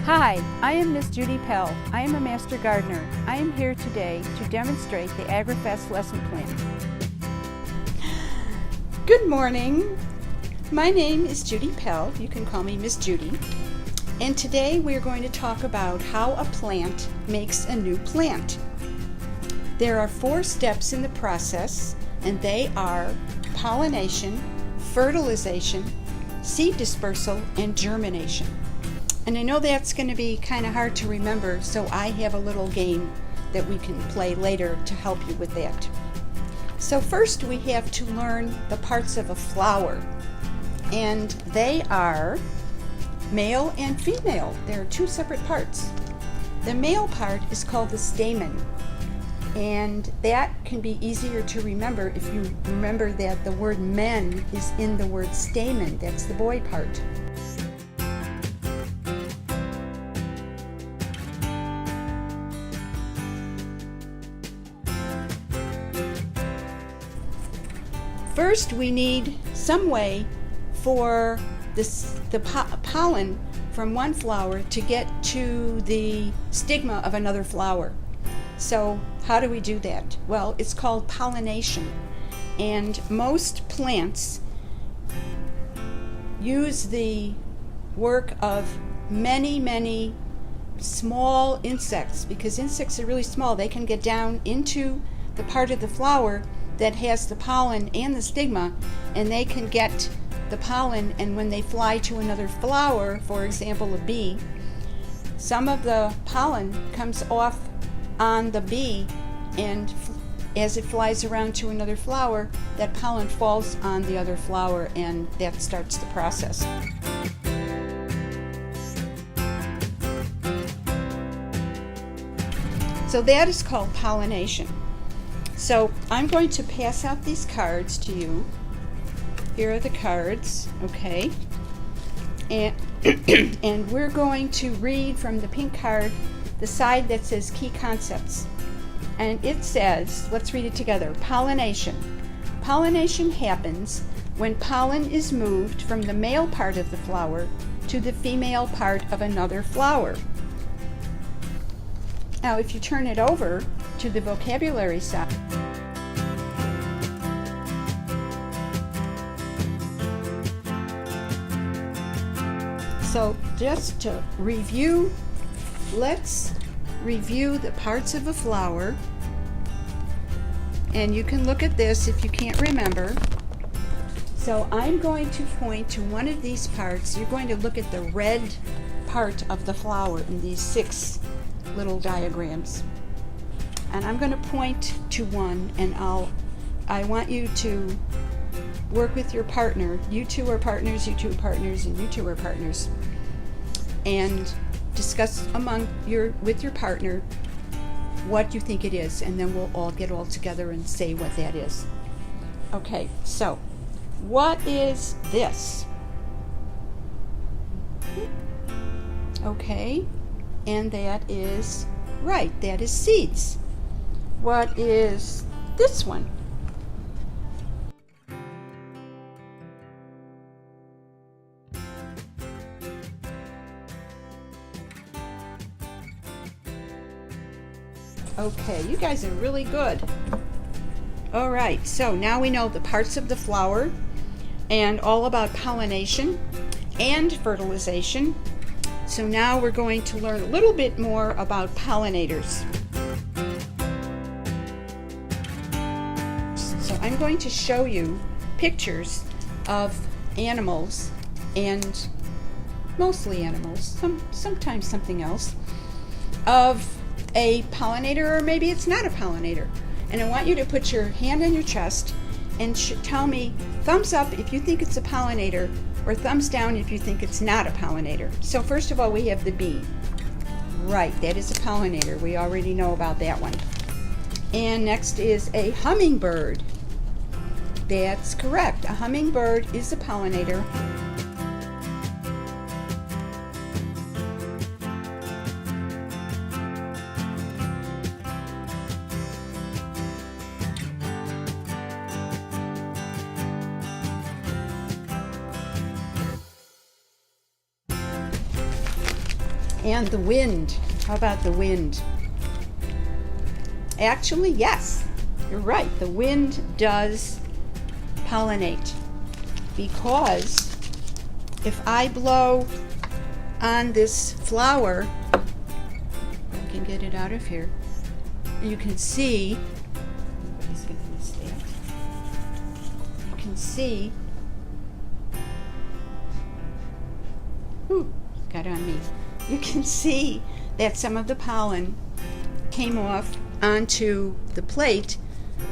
Hi, I am Miss Judy Pell. I am a Master Gardener. I am here today to demonstrate the Agrifest lesson plan. Good morning. My name is Judy Pell. You can call me Miss Judy. And today we are going to talk about how a plant makes a new plant. There are 4 steps in the process, and they are pollination, fertilization, seed dispersal, and germination. And I know that's going to be kind of hard to remember, so I have a little game that we can play later to help you with that. So first we have to learn the parts of a flower, and they are male and female. There are 2 separate parts. The male part is called the stamen, and that can be easier to remember if you remember that the word men is in the word stamen. That's the boy part. First, we need some way for the pollen from one flower to get to the stigma of another flower. So how do we do that? Well, it's called pollination. And most plants use the work of many small insects, because insects are really small. They can get down into the part of the flower that has the pollen and the stigma, and they can get the pollen, and when they fly to another flower, for example a bee, some of the pollen comes off on the bee, and as it flies around to another flower, that pollen falls on the other flower, and that starts the process. So that is called pollination. So I'm going to pass out these cards to you. Here are the cards, okay? And, and we're going to read from the pink card the side that says key concepts. And it says, let's read it together, pollination. Pollination happens when pollen is moved from the male part of the flower to the female part of another flower. Now, if you turn it over to the vocabulary side, so just to review, let's review the parts of a flower, and you can look at this if you can't remember. So I'm going to point to one of these parts. You're going to look at the red part of the flower in these 6 little diagrams, and I'm going to point to one, and I want you to work with your partner. You 2 are partners, you 2 are partners, and you 2 are partners, and discuss with your partner what you think it is, and then we'll all get all together and say what that is. Okay, so what is this? Okay, and that is right, that is seeds. What is this one? Okay, you guys are really good. All right, so now we know the parts of the flower and all about pollination and fertilization. So now we're going to learn a little bit more about pollinators. So I'm going to show you pictures of animals, and mostly animals, sometimes something else, of a pollinator, or maybe it's not a pollinator. And I want you to put your hand on your chest and tell me thumbs up if you think it's a pollinator, or thumbs down if you think it's not a pollinator. So first of all, we have the bee. Right, that is a pollinator. We already know about that one. And next is a hummingbird. That's correct. A hummingbird is a pollinator. And the wind. How about the wind? Actually, yes, you're right. The wind does pollinate, because if I blow on this flower, I can get it out of here, you can see, nobody's going to miss that. You can see, got on me. You can see that some of the pollen came off onto the plate,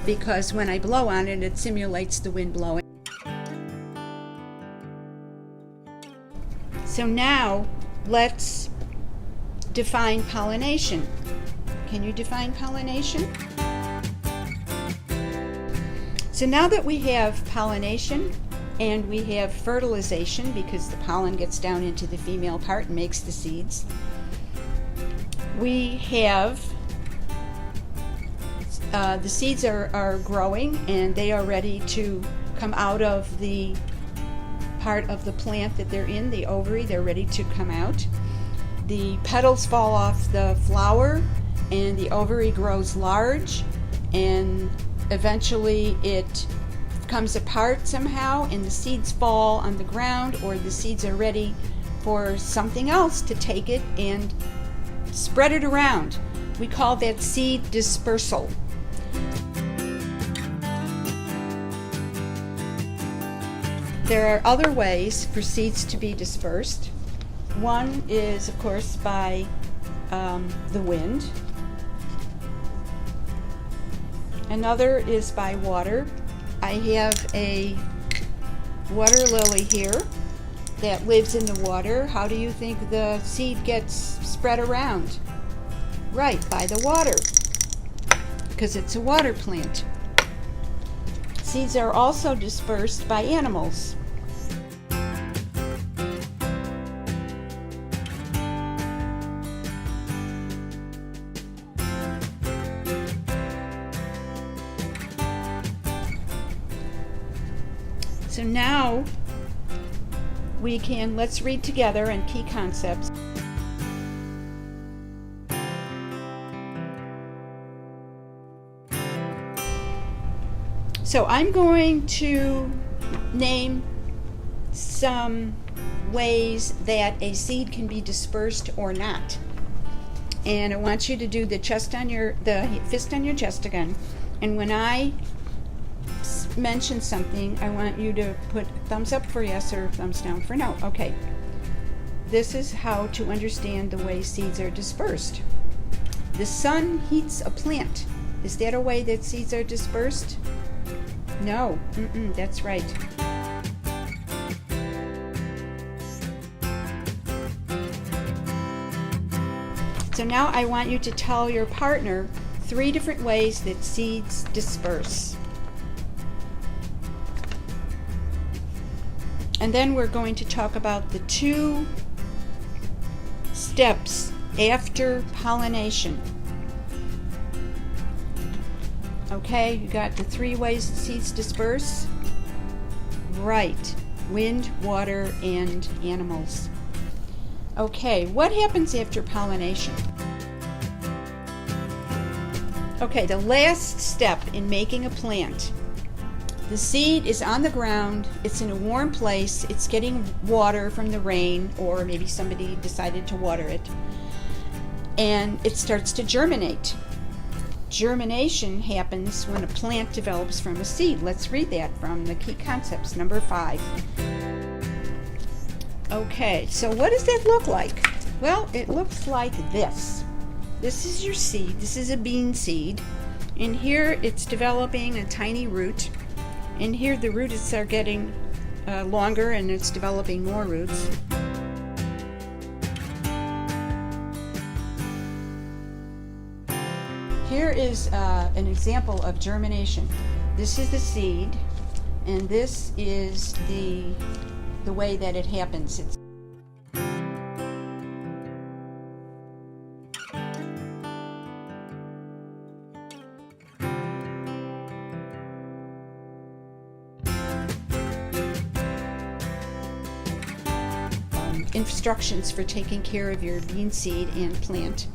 because when I blow on it, it simulates the wind blowing. So now let's define pollination. Can you define pollination? So now that we have pollination and we have fertilization, because the pollen gets down into the female part and makes the seeds, we have the seeds are growing, and they are ready to come out of the part of the plant that they're in, the ovary. They're ready to come out. The petals fall off the flower, and the ovary grows large, and eventually it comes apart somehow, and the seeds fall on the ground, or the seeds are ready for something else to take it and spread it around. We call that seed dispersal. There are other ways for seeds to be dispersed. One is, of course, by the wind. Another is by water. I have a water lily here that lives in the water. How do you think the seed gets spread around? Right, by the water, because it's a water plant. Seeds are also dispersed by animals. So now let's read together in key concepts. So I'm going to name some ways that a seed can be dispersed or not. And I want you to do the fist on your chest again. And when I mention something, I want you to put thumbs up for yes or thumbs down for no. Okay. This is how to understand the way seeds are dispersed. The sun heats a plant. Is that a way that seeds are dispersed? No. That's right. So now I want you to tell your partner 3 different ways that seeds disperse. And then we're going to talk about the 2 steps after pollination. Okay, you got the 3 ways that seeds disperse? Right. Wind, water, and animals. Okay, what happens after pollination? Okay, the last step in making a plant. The seed is on the ground, it's in a warm place, it's getting water from the rain, or maybe somebody decided to water it, and it starts to germinate. Germination happens when a plant develops from a seed. Let's read that from the key concepts, number 5. Okay, so what does that look like? Well, it looks like this. This is your seed. This is a bean seed. And here it's developing a tiny root. And here the roots are getting longer, and it's developing more roots. Here is an example of germination. This is the seed, and this is the way that it happens. instructions for taking care of your bean seed and plant.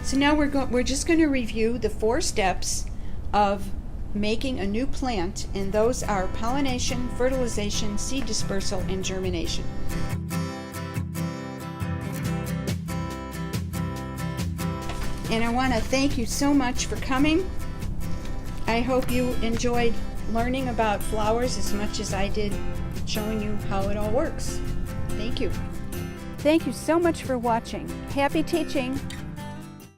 So now we're just going to review the 4 steps of making a new plant, and those are pollination, fertilization, seed dispersal, and germination. And I want to thank you so much for coming. I hope you enjoyed learning about flowers as much as I did showing you how it all works. Thank you. Thank you so much for watching. Happy teaching!